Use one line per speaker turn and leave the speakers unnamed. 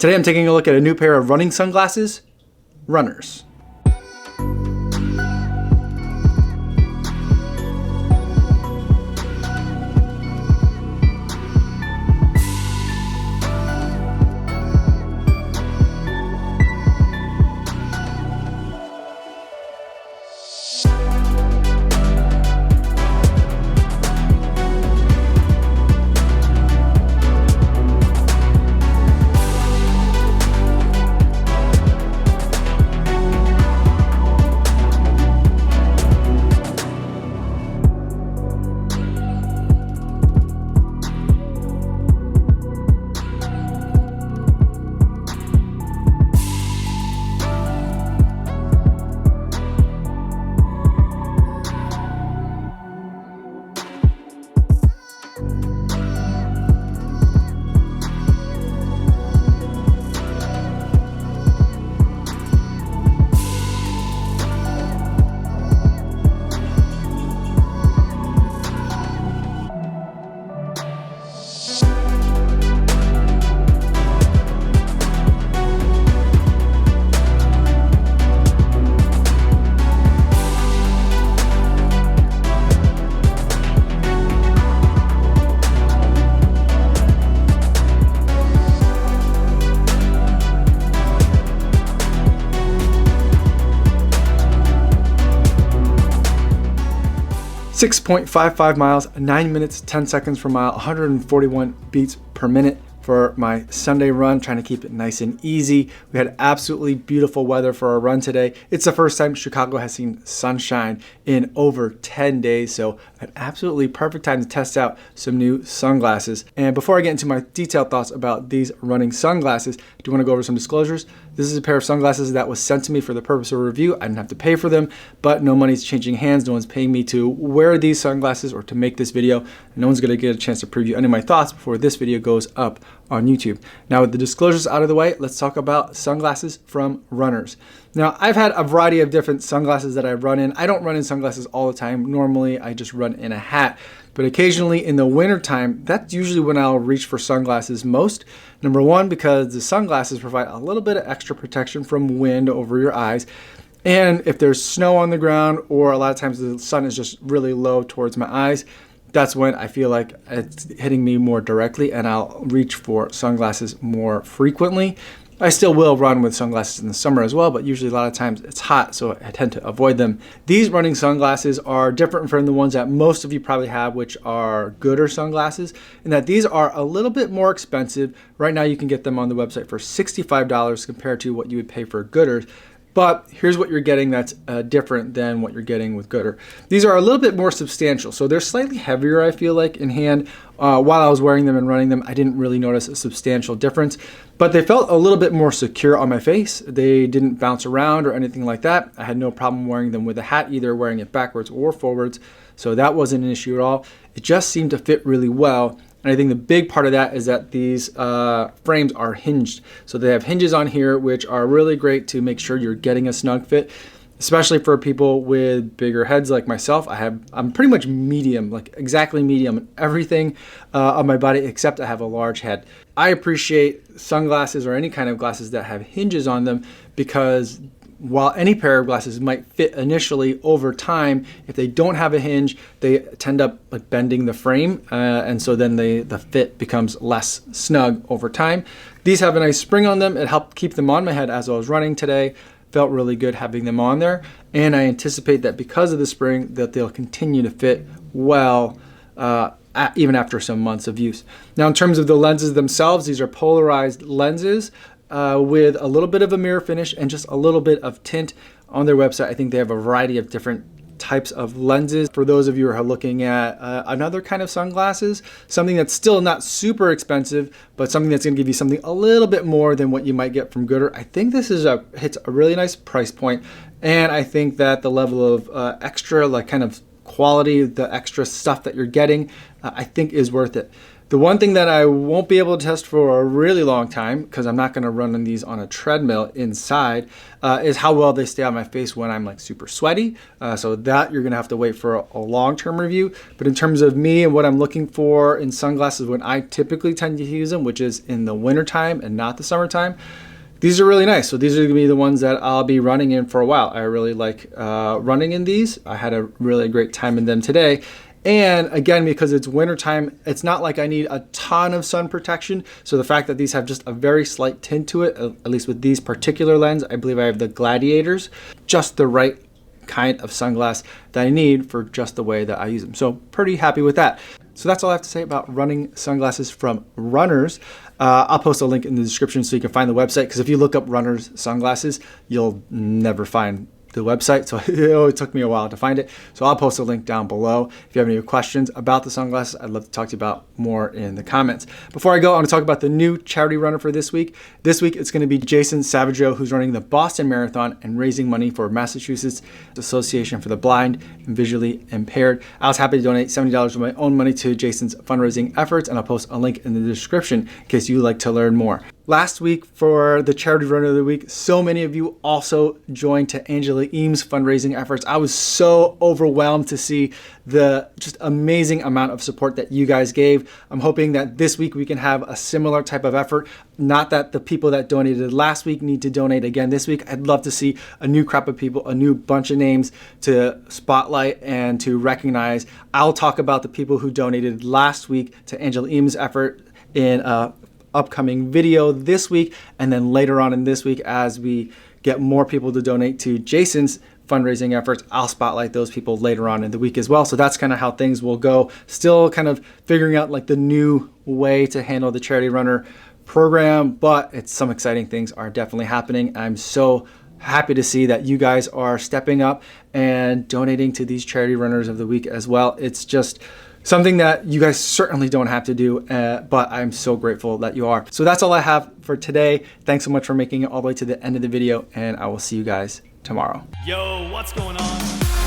Today I'm taking a look at a new pair of running sunglasses, runners. .55 miles, 9 minutes, 10 seconds per mile, 141 beats per minute for my Sunday run, trying to keep it nice and easy. We had absolutely beautiful weather for our run today. It's the first time Chicago has seen sunshine in over 10 days, so an absolutely perfect time to test out some new sunglasses. And before I get into my detailed thoughts about these running sunglasses, I do want to go over some disclosures. This is a pair of sunglasses that was sent to me for the purpose of review. I didn't have to pay for them, but no money's changing hands. No one's paying me to wear these sunglasses or to make this video. And no one's gonna get a chance to preview any of my thoughts before this video goes up on YouTube. Now with the disclosures out of the way, let's talk about sunglasses from runners. Now I've had a variety of different sunglasses that I run in. I don't run in sunglasses all the time. Normally I just run in a hat, but occasionally in the winter time, that's usually when I'll reach for sunglasses most. Number one, because the sunglasses provide a little bit of extra protection from wind over your eyes. And if there's snow on the ground, or a lot of times the sun is just really low towards my eyes, that's when I feel like it's hitting me more directly and I'll reach for sunglasses more frequently. I still will run with sunglasses in the summer as well, but usually a lot of times it's hot, so I tend to avoid them. These running sunglasses are different from the ones that most of you probably have, which are Goodr sunglasses, in that these are a little bit more expensive. Right now you can get them on the website for $65 compared to what you would pay for Goodrs. But here's what you're getting that's different than what you're getting with Goodr. These are a little bit more substantial, so they're slightly heavier, I feel like, in hand. While I was wearing them and running them, I didn't really notice a substantial difference, but they felt a little bit more secure on my face. They didn't bounce around or anything like that. I had no problem wearing them with a hat, either wearing it backwards or forwards, so that wasn't an issue at all. It just seemed to fit really well. And I think the big part of that is that these frames are hinged. So they have hinges on here, which are really great to make sure you're getting a snug fit, especially for people with bigger heads like myself. I'm pretty much medium, like exactly medium in everything on my body, except I have a large head. I appreciate sunglasses or any kind of glasses that have hinges on them, because while any pair of glasses might fit initially, over time, if they don't have a hinge, they tend up like bending the frame, and so then the fit becomes less snug over time. These have a nice spring on them. It helped keep them on my head as I was running today. Felt really good having them on there, and I anticipate that because of the spring that they'll continue to fit well even after some months of use. Now in terms of the lenses themselves, these are polarized lenses with a little bit of a mirror finish and just a little bit of tint. On their website, I think they have a variety of different types of lenses. For those of you who are looking at another kind of sunglasses, something that's still not super expensive, but something that's going to give you something a little bit more than what you might get from Goodr, I think this is hits a really nice price point, and I think that the level of extra, like kind of quality, the extra stuff that you're getting, I think is worth it. The one thing that I won't be able to test for a really long time, because I'm not going to run in these on a treadmill inside, is how well they stay on my face when I'm like super sweaty. So that you're going to have to wait for a long-term review. But in terms of me and what I'm looking for in sunglasses when I typically tend to use them, which is in the wintertime and not the summertime, these are really nice. So these are going to be the ones that I'll be running in for a while. I really like running in these. I had a really great time in them today. And again, because it's wintertime, it's not like I need a ton of sun protection. So the fact that these have just a very slight tint to it, at least with these particular lens, I believe I have the Gladiators, just the right kind of sunglass that I need for just the way that I use them. So pretty happy with that. So that's all I have to say about running sunglasses from Runners. I'll post a link in the description so you can find the website, because if you look up Runners sunglasses, you'll never find the website, so it took me a while to find it. So I'll post a link down below. If you have any questions about the sunglasses, I'd love to talk to you about more in the comments. Before I go, I want to talk about the new charity runner for this week. This week, it's going to be Jason Savage Rio, who's running the Boston Marathon and raising money for Massachusetts Association for the Blind and Visually Impaired. I was happy to donate $70 of my own money to Jason's fundraising efforts, and I'll post a link in the description in case you'd like to learn more. Last week for the charity runner of the week, so many of you also joined to Angela Eames' fundraising efforts. I was so overwhelmed to see the just amazing amount of support that you guys gave. I'm hoping that this week we can have a similar type of effort. Not that the people that donated last week need to donate again this week. I'd love to see a new crop of people, a new bunch of names to spotlight and to recognize. I'll talk about the people who donated last week to Angela Eames' effort in upcoming video this week, and then later on in this week, as we get more people to donate to Jason's fundraising efforts, I'll spotlight those people later on in the week as well. So that's kind of how things will go. Still kind of figuring out like the new way to handle the charity runner program, but some exciting things are definitely happening. I'm so happy to see that you guys are stepping up and donating to these charity runners of the week as well. It's just something that you guys certainly don't have to do, but I'm so grateful that you are. So that's all I have for today. Thanks so much for making it all the way to the end of the video, and I will see you guys tomorrow.
Yo, what's going on?